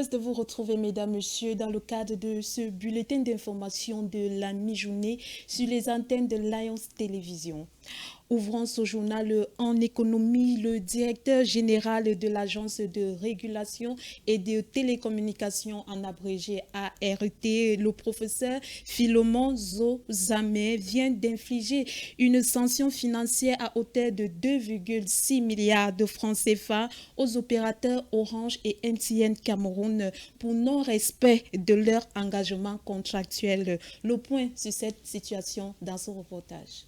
heureuse de vous retrouver, mesdames, messieurs, dans le cadre de ce bulletin d'information de la mi-journée sur les antennes de Lions Télévision. Ouvrant ce journal en économie, le directeur général de l'Agence de régulation et de télécommunications, en abrégé ART, le professeur Philemon Zozamé, vient d'infliger une sanction financière à hauteur de 2,6 milliards de francs CFA aux opérateurs Orange et MTN Cameroun pour non-respect de leur engagement contractuel. Le point sur cette situation dans ce reportage.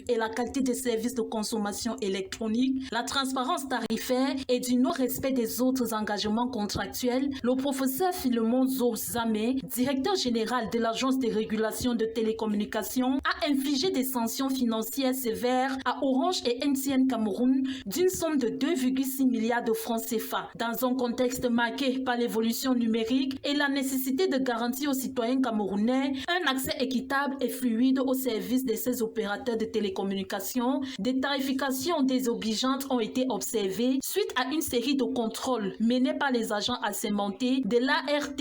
Et la qualité des services de consommation électronique, la transparence tarifaire et du non-respect des autres engagements contractuels, le professeur Philemon Zozamé, directeur général de l'Agence de régulation de télécommunications, a infligé des sanctions financières sévères à Orange et MTN Cameroun d'une somme de 2,6 milliards de francs CFA, dans un contexte marqué par l'évolution numérique et la nécessité de garantir aux citoyens camerounais un accès équitable et fluide aux services de ces opérateurs de télécommunications. Des tarifications désobligeantes ont été observées suite à une série de contrôles menés par les agents assermentés de l'ART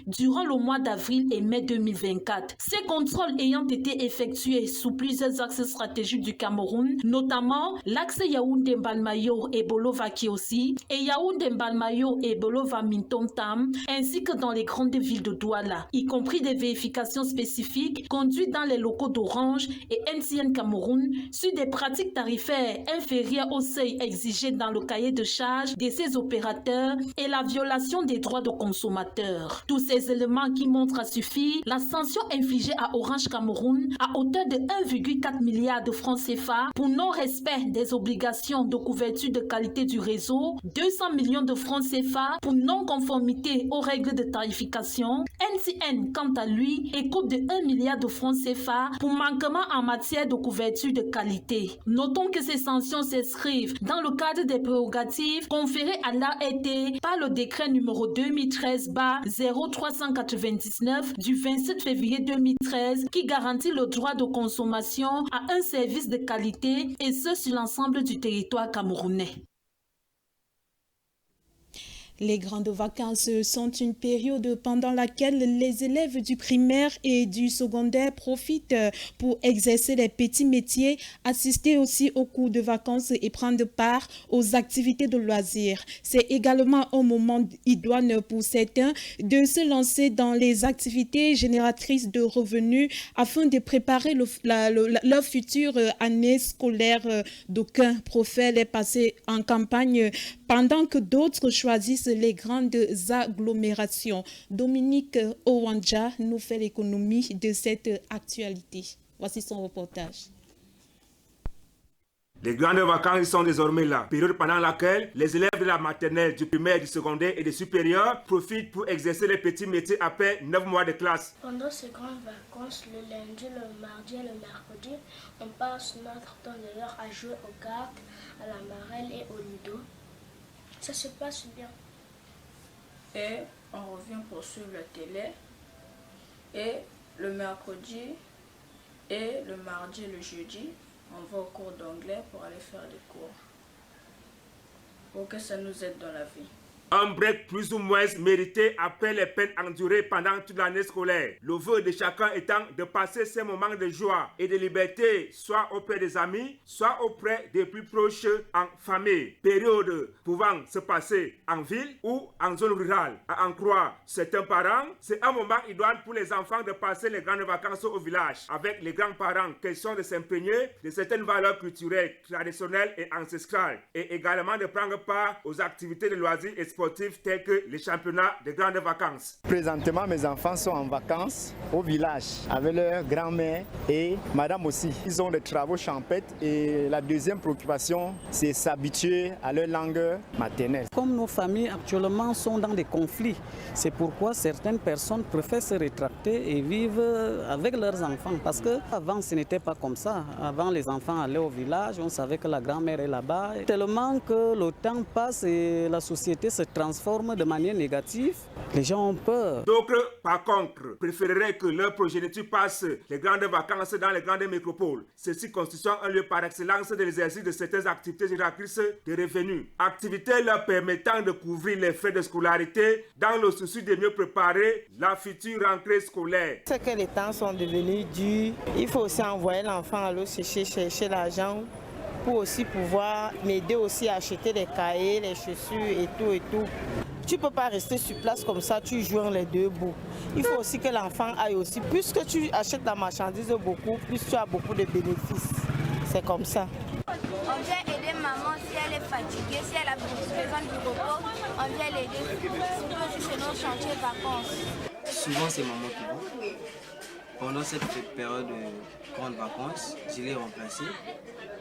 durant le mois d'avril et mai 2024. Ces contrôles ayant été effectués sous plusieurs axes stratégiques du Cameroun, notamment l'axe Yaoundé-Mbalmayo et Bolova-Kiosi et Yaoundé-Mbalmayo et Bolova-Mintom-Tam, ainsi que dans les grandes villes de Douala, y compris des vérifications spécifiques conduites dans les locaux d'Orange et MTN Cameroun sur des pratiques tarifaires inférieures au seuil exigé dans le cahier de charges de ces opérateurs et la violation des droits de consommateurs. Tous ces éléments qui montrent à suffire la sanction infligée à Orange Cameroun à hauteur de 1,4 milliard de francs CFA pour non-respect des obligations de couverture de qualité du réseau, 200 millions de francs CFA pour non-conformité aux règles de tarification. MTN, quant à lui, écope de 1 milliard de francs CFA pour manquement en matière de couverture de qualité. Notons que ces sanctions s'inscrivent dans le cadre des prérogatives conférées à l'ART par le décret numéro 2013-0399 du 27 février 2013 qui garantit le droit de consommation à un service de qualité et ce sur l'ensemble du territoire camerounais. Les grandes vacances sont une période pendant laquelle les élèves du primaire et du secondaire profitent pour exercer les petits métiers, assister aussi aux cours de vacances et prendre part aux activités de loisirs. C'est également un moment idoine pour certains de se lancer dans les activités génératrices de revenus afin de préparer leur future année scolaire. D'aucuns préfèrent les passer en campagne pendant que d'autres choisissent les grandes agglomérations. Dominique Owanja nous fait l'économie de cette actualité. Voici son reportage. Les grandes vacances sont désormais là, période pendant laquelle les élèves de la maternelle, du primaire, du secondaire et du supérieur profitent pour exercer les petits métiers après 9 mois de classe. Pendant ces grandes vacances, le lundi, le mardi et le mercredi, on passe notre temps de l'heure à jouer aux cartes, à la marelle et au ludo. Ça se passe bien. Et on revient pour suivre la télé. Et le mercredi et le mardi et le jeudi, on va au cours d'anglais pour aller faire des cours. Pour que ça nous aide dans la vie. Un break plus ou moins mérité après les peines endurées pendant toute l'année scolaire. Le vœu de chacun étant de passer ces moments de joie et de liberté, soit auprès des amis, soit auprès des plus proches en famille. Période pouvant se passer en ville ou en zone rurale. À en croire certains parents, c'est un moment idoine pour les enfants de passer les grandes vacances au village. Avec les grands-parents, question de s'imprégner de certaines valeurs culturelles, traditionnelles et ancestrales. Et également de prendre part aux activités de loisirs et sportifs tels que les championnats de grandes vacances. Présentement, mes enfants sont en vacances au village avec leur grand-mère et madame aussi. Ils ont des travaux champêtres et la deuxième préoccupation, c'est s'habituer à leur langue maternelle. Comme nos familles actuellement sont dans des conflits, c'est pourquoi certaines personnes préfèrent se rétracter et vivre avec leurs enfants. Parce qu'avant, ce n'était pas comme ça. Avant, les enfants allaient au village, on savait que la grand-mère est là-bas. Tellement que le temps passe et la société se transforme de manière négative, les gens ont peur. D'autres, par contre, préféreraient que leur progéniture passe les grandes vacances dans les grandes métropoles. Ceci constitue un lieu par excellence de l'exercice de certaines activités génératrices de revenus. Activités leur permettant de couvrir les frais de scolarité dans le souci de mieux préparer la future rentrée scolaire. C'est que les temps sont devenus durs. Il faut aussi envoyer l'enfant à l'eau chercher l'argent pour aussi pouvoir m'aider aussi à acheter les cahiers, les chaussures et tout. Tu ne peux pas rester sur place comme ça, tu joins les deux bouts. Il faut aussi que l'enfant aille aussi. Plus que tu achètes la marchandise beaucoup, plus tu as beaucoup de bénéfices. C'est comme ça. On vient aider maman si elle est fatiguée, si elle a besoin du repos, on vient l'aider. Surtout aussi c'est nos chantiers de vacances. Souvent c'est maman qui va. Pendant cette période de grandes vacances, je l'ai remplacé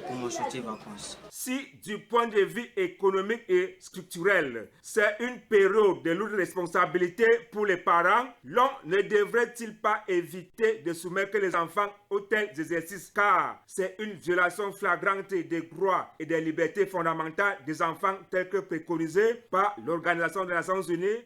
pour mon chantier de vacances. Si du point de vue économique et structurel, c'est une période de lourde responsabilité pour les parents, l'on ne devrait-il pas éviter de soumettre les enfants aux tels exercices car c'est une violation flagrante des droits et des libertés fondamentales des enfants tels que préconisés par l'Organisation des Nations Unies.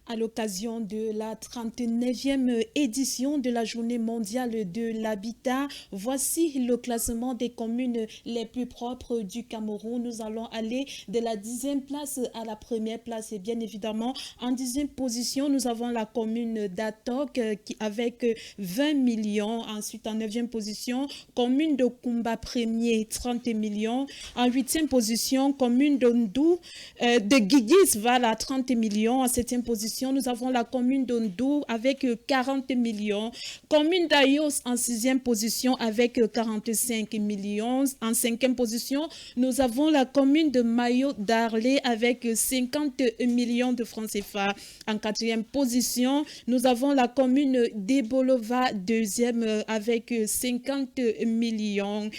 À l'occasion de la 39e édition de la Journée mondiale de l'habitat, voici le classement des communes les plus propres du Cameroun. Nous allons aller de la 10e place à la première place. Et bien évidemment, en 10e position, nous avons la commune d'Atok avec 20 millions. Ensuite, en 9e position, commune de Kumba Premier, 30 millions. En 8e position, commune d'Ondou, de Guigis, voilà, 30 millions. En 7e position, nous avons la commune d'Ondou avec 40 millions. Commune d'Ayos en 6e position avec 45 millions. En 5e position, nous avons la commune de Mayo d'Arlé avec 50 millions de francs CFA. En 4e position, nous avons la commune d'Ebolova, 2e avec 50 millions.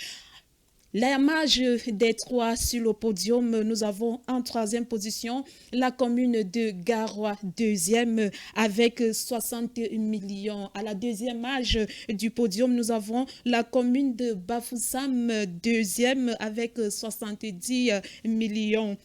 La marge des trois sur le podium, nous avons en 3e position la commune de Garoua, 2e avec 60 millions. À la 2e marge du podium, nous avons la commune de Bafoussam, 2e avec 70 millions.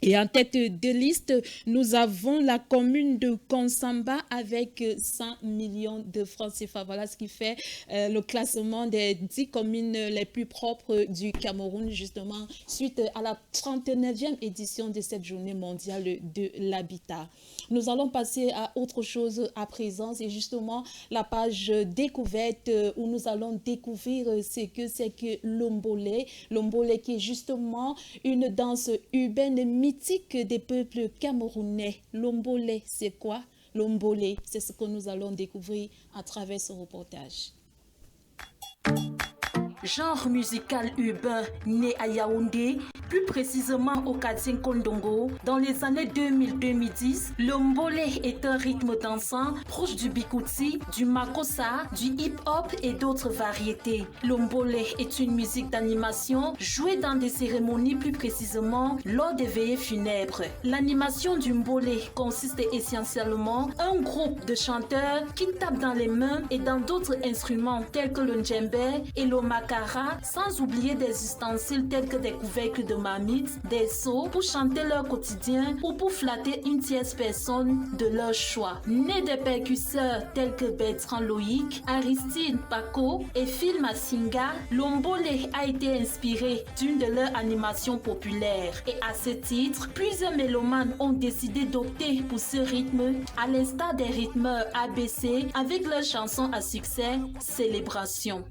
Et en tête de liste, nous avons la commune de Konsamba avec 100 millions de francs CFA. Voilà ce qui fait le classement des 10 communes les plus propres du Cameroun, justement, suite à la 39e édition de cette journée mondiale de l'habitat. Nous allons passer à autre chose à présent, c'est justement la page découverte où nous allons découvrir ce que c'est que l'Ombolé. L'Ombolé qui est justement une danse urbaine mythique des peuples camerounais. L'Ombolé, c'est quoi? L'Ombolé, c'est ce que nous allons découvrir à travers ce reportage. Genre musical urbain né à Yaoundé, plus précisément au quartier Kondongo, dans les années 2000-2010, le mbolé est un rythme dansant proche du bikouti, du makossa, du hip-hop et d'autres variétés. Le mbolé est une musique d'animation jouée dans des cérémonies, plus précisément lors des veillées funèbres. L'animation du mbolé consiste essentiellement en un groupe de chanteurs qui tapent dans les mains et dans d'autres instruments tels que le djembé et le makara, sans oublier des ustensiles tels que des couvercles de marmite, des seaux pour chanter leur quotidien ou pour flatter une tierce personne de leur choix. Né des percusseurs tels que Bertrand Loïc, Aristide Paco et Phil Massinga, l'Ombolé a été inspiré d'une de leurs animations populaires. Et à ce titre, plusieurs mélomanes ont décidé d'opter pour ce rythme, à l'instar des rythmeurs ABC avec leur chanson à succès Célébration.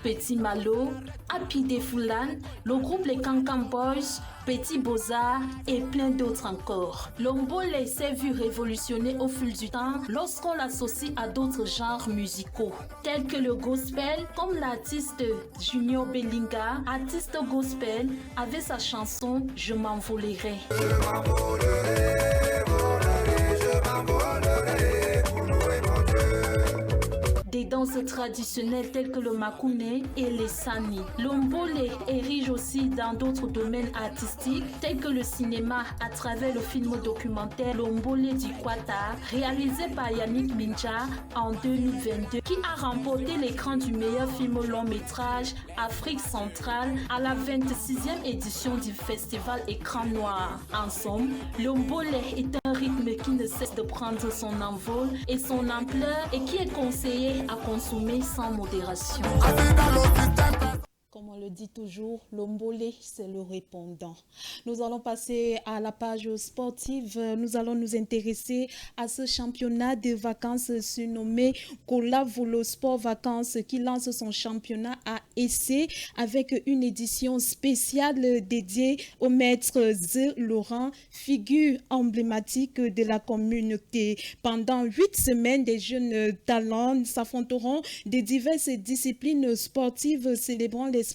Petit Malo, Happy Defoulan, le groupe Les Cancan Boys, Petit Beaux-Arts et plein d'autres encore. L'Ombolé s'est vu révolutionner au fil du temps lorsqu'on l'associe à d'autres genres musicaux, tels que le gospel, comme l'artiste Junior Bellinga, artiste gospel, avait sa chanson Je m'envolerai. Des danses traditionnelles telles que le makune et les sani. L'ombole est riche aussi dans d'autres domaines artistiques tels que le cinéma à travers le film documentaire L'Ombole du Kwata, réalisé par Yannick Mincha en 2022, qui a remporté l'écran du meilleur film long métrage Afrique centrale à la 26e édition du festival Écran Noir. En somme, l'ombole est un rythme qui ne cesse de prendre son envol et son ampleur et qui est conseillé à consommer sans modération. Comme on le dit toujours, l'ombole, c'est le répondant. Nous allons passer à la page sportive. Nous allons nous intéresser à ce championnat de vacances surnommé Kola Volo Sport Vacances qui lance son championnat à essai avec une édition spéciale dédiée au maître Z. Laurent, figure emblématique de la communauté. Pendant 8 semaines, des jeunes talents s'affronteront de diverses disciplines sportives célébrant l'esprit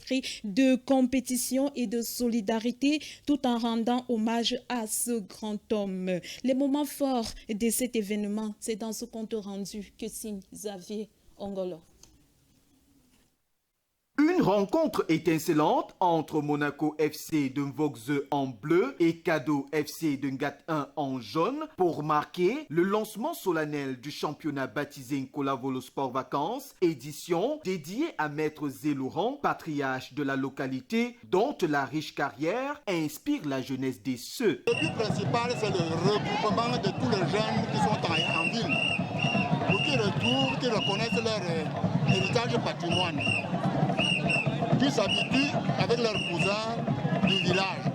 de compétition et de solidarité tout en rendant hommage à ce grand homme. Les moments forts de cet événement, c'est dans ce compte rendu que signe Xavier Ongolo. Une rencontre étincelante entre Monaco FC de Mvokze en bleu et Kado FC de Ngat 1 en jaune pour marquer le lancement solennel du championnat baptisé Nkola Volo Sport Vacances, édition dédiée à Maître Zé Laurent, patriarche de la localité dont la riche carrière inspire la jeunesse des Ceux. Le but principal, c'est le regroupement de tous les jeunes qui sont en ville pour qu'ils retrouvent, qu'ils reconnaissent leur héritage patrimoine, qu'ils s'habituent avec leurs cousins du village,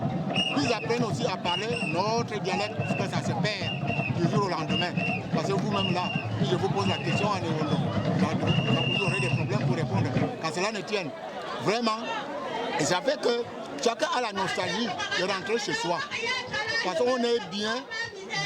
qu'ils apprennent aussi à parler notre dialecte, parce que ça se perd du jour au lendemain. Parce que vous-même là, si je vous pose la question en néerlandais, vous aurez des problèmes pour répondre, quand cela ne tienne. Vraiment, et ça fait que chacun a la nostalgie de rentrer chez soi. Parce qu'on est bien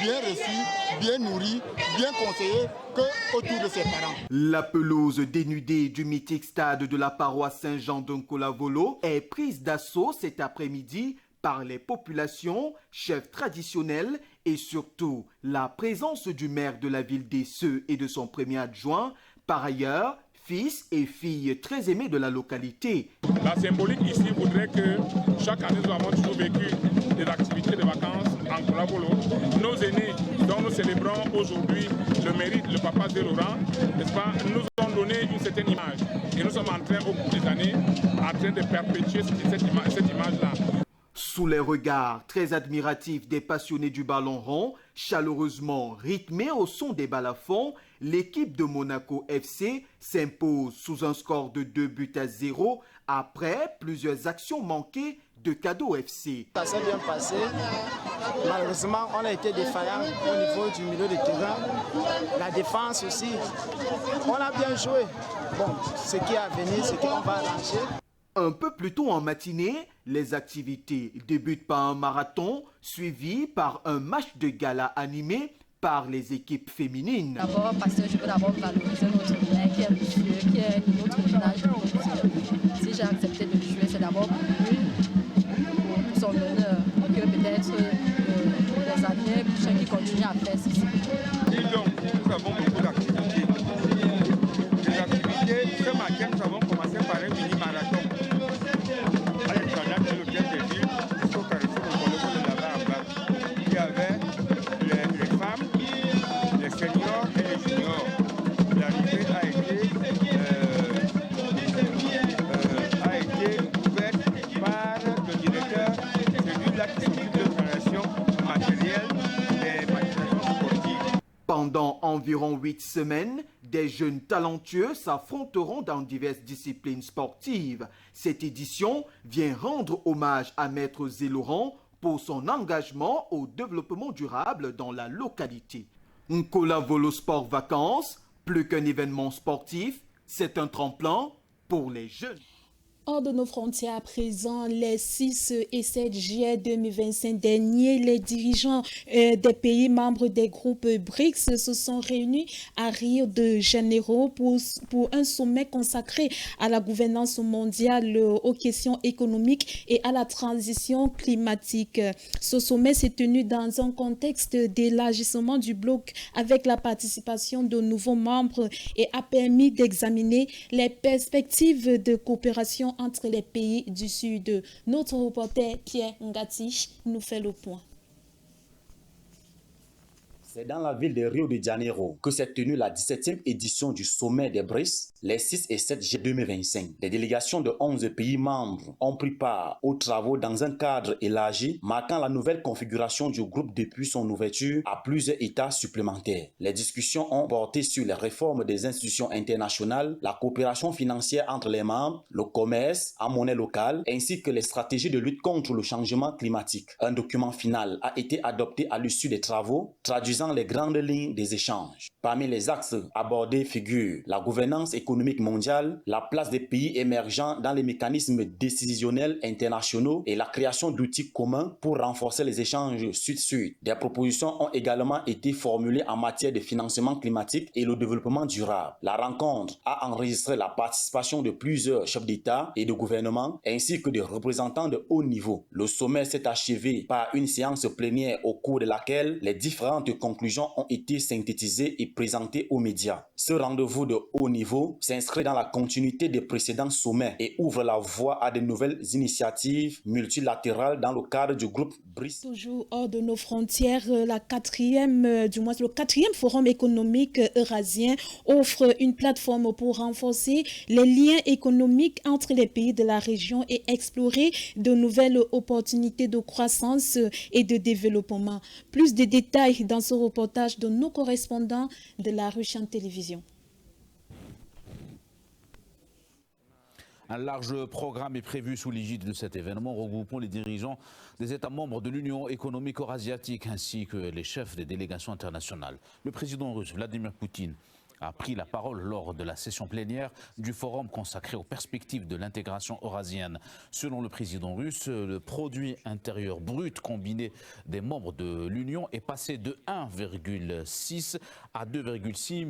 reçu, bien nourri, bien conseillé que autour de ses parents. La pelouse dénudée du mythique stade de la paroisse Saint-Jean de Nkola Volo est prise d'assaut cet après-midi par les populations, chefs traditionnels et surtout la présence du maire de la ville des Ceux et de son premier adjoint, par ailleurs fils et filles très aimés de la localité. La symbolique ici voudrait que chaque année nous avons toujours vécu des activités de vacances en Nkola Volo. Nos aînés dont nous célébrons aujourd'hui le mérite, le papa Zé Laurent, n'est-ce pas, nous ont donné une certaine image. Et nous sommes en train, au cours des années, en train de perpétuer cette image-là. Sous les regards très admiratifs des passionnés du ballon rond, chaleureusement rythmé au son des balafons, l'équipe de Monaco FC s'impose sous un score de 2-0 après plusieurs actions manquées de Kado FC. Ça s'est bien passé. Malheureusement, on a été défaillant au niveau du milieu de terrain. La défense aussi. On a bien joué. Bon, ce qui est à venir, c'est qu'on va arranger. Un peu plus tôt en matinée, les activités débutent par un marathon suivi par un match de gala animé par les équipes féminines. D'abord parce que je veux d'abord valoriser notre maire qui est monsieur, qui est de notre village. Si j'ai accepté de jouer, c'est d'abord pour lui, pour son honneur, que peut-être les années prochaines qui continuent à faire ceci. Donc, nous avons beaucoup d'activités. Les activités, ce matin, nous avons commencé par un mini-marathon. Il y avait les femmes, les seniors et les juniors. L'arrivée a été ouverte par le directeur, celui-là qui s'occupe de l'installation matérielle des manifestations sportives. Pendant environ 8 semaines, des jeunes talentueux s'affronteront dans diverses disciplines sportives. Cette édition vient rendre hommage à Maître Zé Laurent pour son engagement au développement durable dans la localité. Nkola Volo Sport Vacances, plus qu'un événement sportif, c'est un tremplin pour les jeunes. hors de nos frontières à présent, les 6 et 7 juillet 2025 dernier, les dirigeants des pays membres des groupes BRICS se sont réunis à Rio de Janeiro pour un sommet consacré à la gouvernance mondiale, aux questions économiques et à la transition climatique. Ce sommet s'est tenu dans un contexte d'élargissement du bloc avec la participation de nouveaux membres et a permis d'examiner les perspectives de coopération entre les pays du Sud. Notre reporter Pierre Ngati nous fait le point. C'est dans la ville de Rio de Janeiro que s'est tenue la 17e édition du sommet des BRICS, les 6 et 7 juillet 2025. Des délégations de 11 pays membres ont pris part aux travaux dans un cadre élargi, marquant la nouvelle configuration du groupe depuis son ouverture à plusieurs États supplémentaires. Les discussions ont porté sur les réformes des institutions internationales, la coopération financière entre les membres, le commerce en monnaie locale, ainsi que les stratégies de lutte contre le changement climatique. Un document final a été adopté à l'issue des travaux, traduisant les grandes lignes des échanges. Parmi les axes abordés figurent la gouvernance économique mondiale, la place des pays émergents dans les mécanismes décisionnels internationaux et la création d'outils communs pour renforcer les échanges sud-sud. Des propositions ont également été formulées en matière de financement climatique et le développement durable. La rencontre a enregistré la participation de plusieurs chefs d'État et de gouvernement ainsi que de représentants de haut niveau. Le sommet s'est achevé par une séance plénière au cours de laquelle les différentes conclusions ont été synthétisées et présentées aux médias. Ce rendez-vous de haut niveau s'inscrit dans la continuité des précédents sommets et ouvre la voie à de nouvelles initiatives multilatérales dans le cadre du groupe BRICS. Toujours hors de nos frontières, le quatrième forum économique eurasien offre une plateforme pour renforcer les liens économiques entre les pays de la région et explorer de nouvelles opportunités de croissance et de développement. Plus de détails dans ce reportage de nos correspondants de la Russian Télévision. Un large programme est prévu sous l'égide de cet événement regroupant les dirigeants des États membres de l'Union économique eurasiatique ainsi que les chefs des délégations internationales. Le président russe Vladimir Poutine a pris la parole lors de la session plénière du forum consacré aux perspectives de l'intégration eurasienne. Selon le président russe, le produit intérieur brut combiné des membres de l'Union est passé de 1,6 à 2,6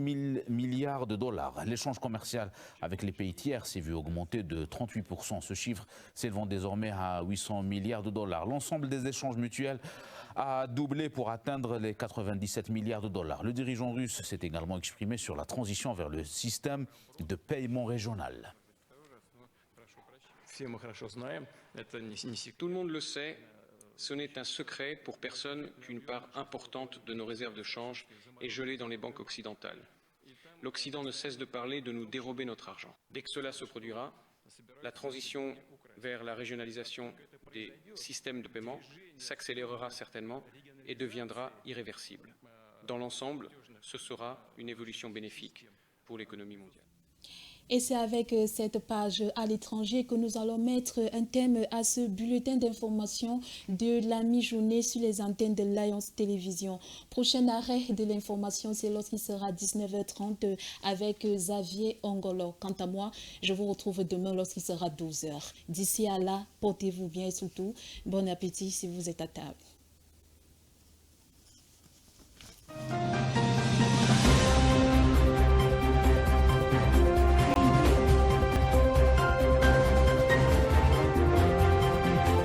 milliards de dollars. L'échange commercial avec les pays tiers s'est vu augmenter de 38%. Ce chiffre s'élevant désormais à 800 milliards de dollars. L'ensemble des échanges mutuels a doublé pour atteindre les 97 milliards de dollars. Le dirigeant russe s'est également exprimé sur la transition vers le système de paiement régional. Tout le monde le sait, ce n'est un secret pour personne qu'une part importante de nos réserves de change est gelée dans les banques occidentales. L'Occident ne cesse de parler de nous dérober notre argent. Dès que cela se produira, la transition vers la régionalisation des systèmes de paiement s'accélérera certainement et deviendra irréversible. Dans l'ensemble, ce sera une évolution bénéfique pour l'économie mondiale. Et c'est avec cette page à l'étranger que nous allons mettre un thème à ce bulletin d'information de la mi-journée sur les antennes de Lions Télévision. Prochain arrêt de l'information, c'est lorsqu'il sera 19h30 avec Xavier Ongolo. Quant à moi, je vous retrouve demain lorsqu'il sera 12h. D'ici à là, portez-vous bien et surtout, bon appétit si vous êtes à table.